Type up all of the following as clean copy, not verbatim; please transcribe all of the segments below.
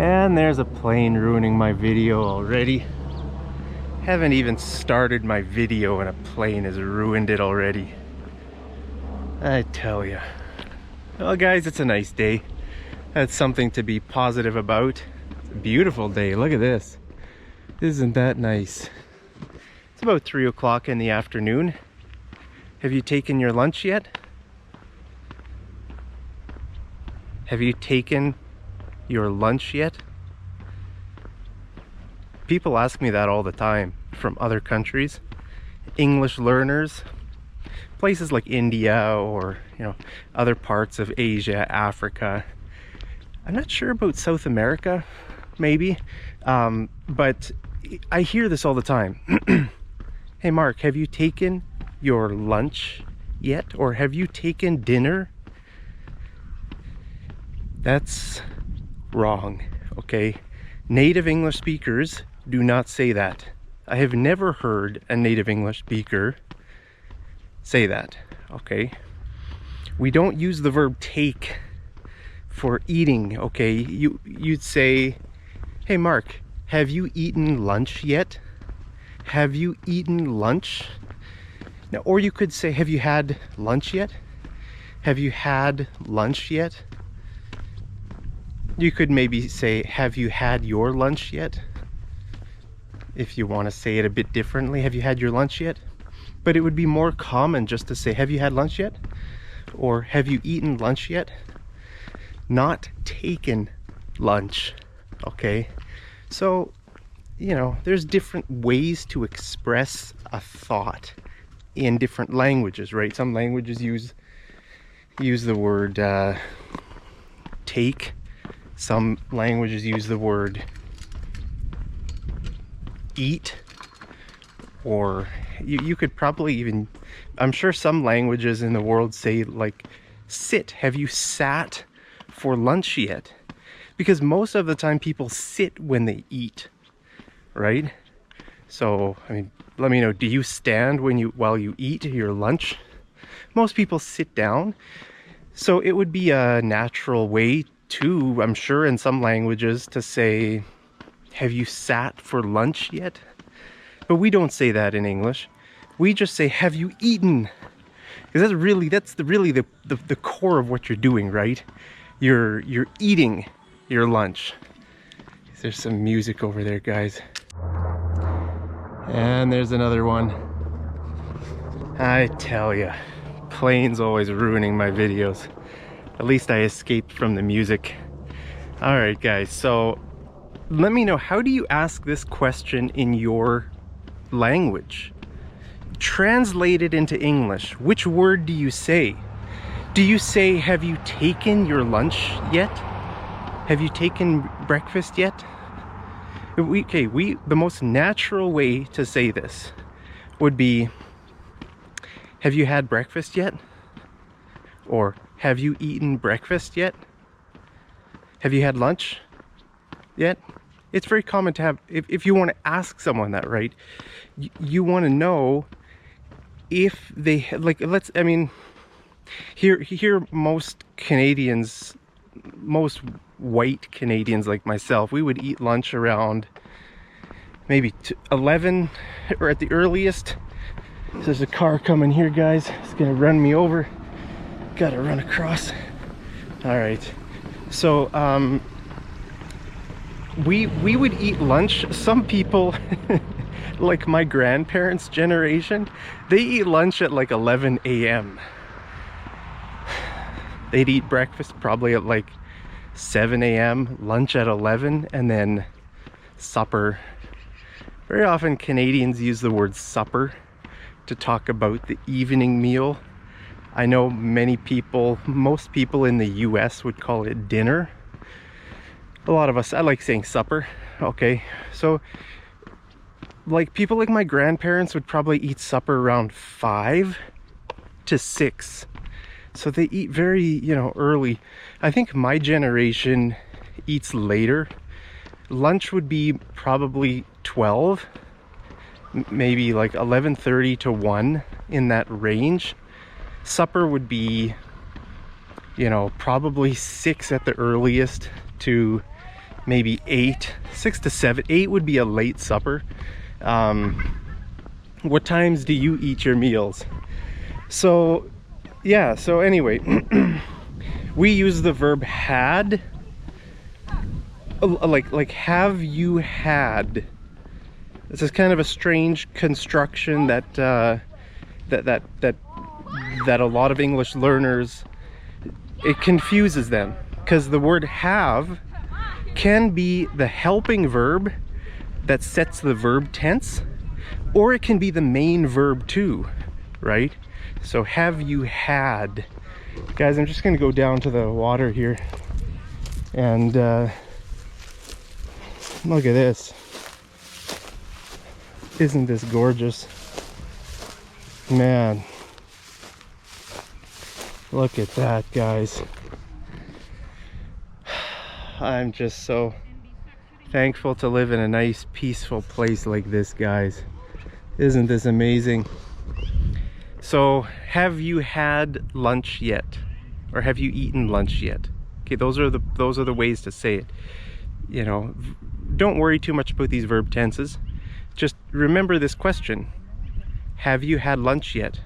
And there's a plane ruining my video already. Haven't even started my video and a plane has ruined it already. I tell ya. Well guys, it's a nice day. That's something to be positive about. It's a beautiful day. Look at this. Isn't that nice? It's about 3 o'clock in the afternoon. Have you taken your lunch yet? Have you taken your lunch yet? People ask me that all the time from other countries. English learners, places like India or, you know, other parts of Asia, Africa. I'm not sure about South America, maybe, but I hear this all the time. Hey Mark, have you taken your lunch yet? Or have you taken dinner? That's wrong, okay? Native English speakers do not say that. I have never heard a native English speaker say that, okay? We don't use the verb take for eating, okay? You'd say, hey Mark, have you eaten lunch yet? Have you eaten lunch? Now, or you could say, have you had lunch yet? Have you had lunch yet? You could maybe say, have you had your lunch yet? If you want to say it a bit differently, have you had your lunch yet? But it would be more common just to say, have you had lunch yet? Or have you eaten lunch yet? Not taken lunch, okay? So, you know, there's different ways to express a thought in different languages, right? Some languages use the word take. Some languages use the word eat, or you could probably even, I'm sure some languages in the world say like sit. Have you sat for lunch yet? Because most of the time people sit when they eat, right? So, I mean, let me know, do you stand while you eat your lunch? Most people sit down. So it would be a natural way too, I'm sure in some languages, to say, have you sat for lunch yet? But we don't say that in English. We just say, have you eaten? Because that's really the core of what you're doing, right? You're eating your lunch. There's some music over there, guys. And there's another one. I tell ya, planes always ruining my videos. At least I escaped from the music. All right, guys, so let me know, how do you ask this question in your language? Translate it into English. Which word do you say? Do you say, have you taken your lunch yet? Have you taken breakfast yet? The most natural way to say this would be, have you had breakfast yet? Or, have you eaten breakfast yet? Have you had lunch yet? It's very common to have, if you want to ask someone that, right? You want to know if they, like, here most Canadians, most white Canadians like myself, we would eat lunch around maybe 11 or at the earliest. There's a car coming here, guys. It's gonna run me over. Gotta run across. All right, so we would eat lunch. Some people like my grandparents' generation, they eat lunch at like 11 a.m. They'd eat breakfast probably at like 7 a.m, lunch at 11, and then supper. Very often Canadians use the word supper to talk about the evening meal. I know most people in the US would call it dinner. A lot of us, I like saying supper. Okay, so like people like my grandparents would probably eat supper around 5 to 6. So they eat very, you know, early. I think my generation eats later. Lunch would be probably 12, maybe like 11:30 to 1, in that range. Supper would be, you know, probably 6 at the earliest to maybe 8, 6 to 7. 8 would be a late supper. What times do you eat your meals? So yeah, so anyway, we use the verb had, like have you had. This is kind of a strange construction that that a lot of English learners, it confuses them, because the word have can be the helping verb that sets the verb tense, or it can be the main verb too, right? So have you had. Guys, I'm just gonna go down to the water here and look at this. Isn't this gorgeous? Man, look at that, guys. I'm just so thankful to live in a nice, peaceful place like this, guys. Isn't this amazing? So, have you had lunch yet? Or have you eaten lunch yet? Okay, those are the ways to say it. You know, don't worry too much about these verb tenses. Just remember this question. Have you had lunch yet?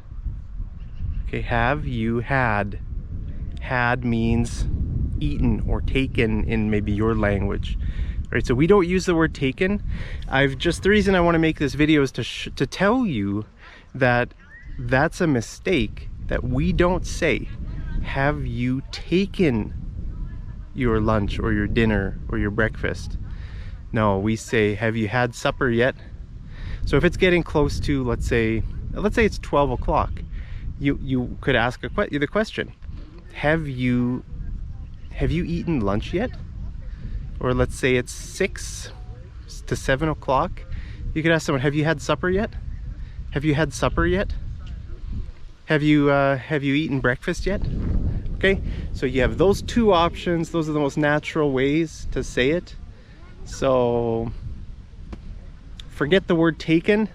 Okay, have you had? Had means eaten or taken in maybe your language. Right, so we don't use the word taken. The reason I want to make this video is to tell you that that's a mistake, that we don't say, have you taken your lunch or your dinner or your breakfast? No, we say, have you had supper yet? So if it's getting close to, let's say it's 12 o'clock, you could ask the question, have you eaten lunch yet? Or let's say it's 6 to 7 o'clock, you could ask someone, have you had supper yet? Have you had supper yet? Have you eaten breakfast yet? Okay, so you have those two options. Those are the most natural ways to say it. So forget the word taken.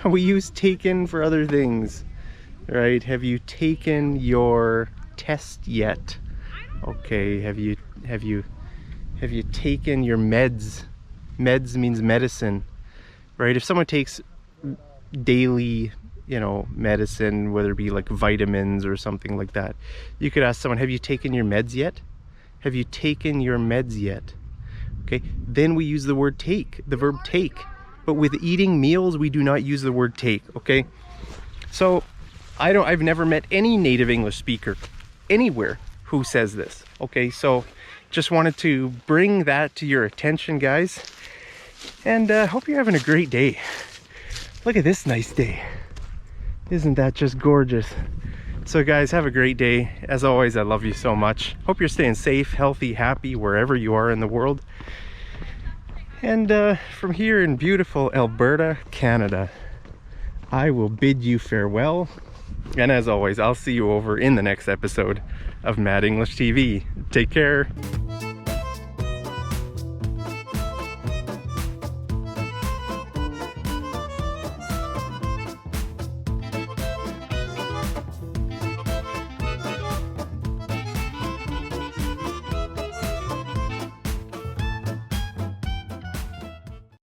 We use taken for other things, right? Have you taken your test yet? Okay, have you taken your meds? Meds means medicine, right? If someone takes daily, you know, medicine, whether it be like vitamins or something like that, you could ask someone, have you taken your meds yet? Have you taken your meds yet? Okay, then we use the word take, the verb take. But with eating meals, we do not use the word take, okay? So I've never met any native English speaker anywhere who says this, okay? So just wanted to bring that to your attention, guys. And hope you're having a great day. Look at this nice day. Isn't that just gorgeous? So guys, have a great day. As always, I love you so much. Hope you're staying safe, healthy, happy, wherever you are in the world. And from here in beautiful Alberta, Canada, I will bid you farewell. And as always, I'll see you over in the next episode of Mad English TV. Take care.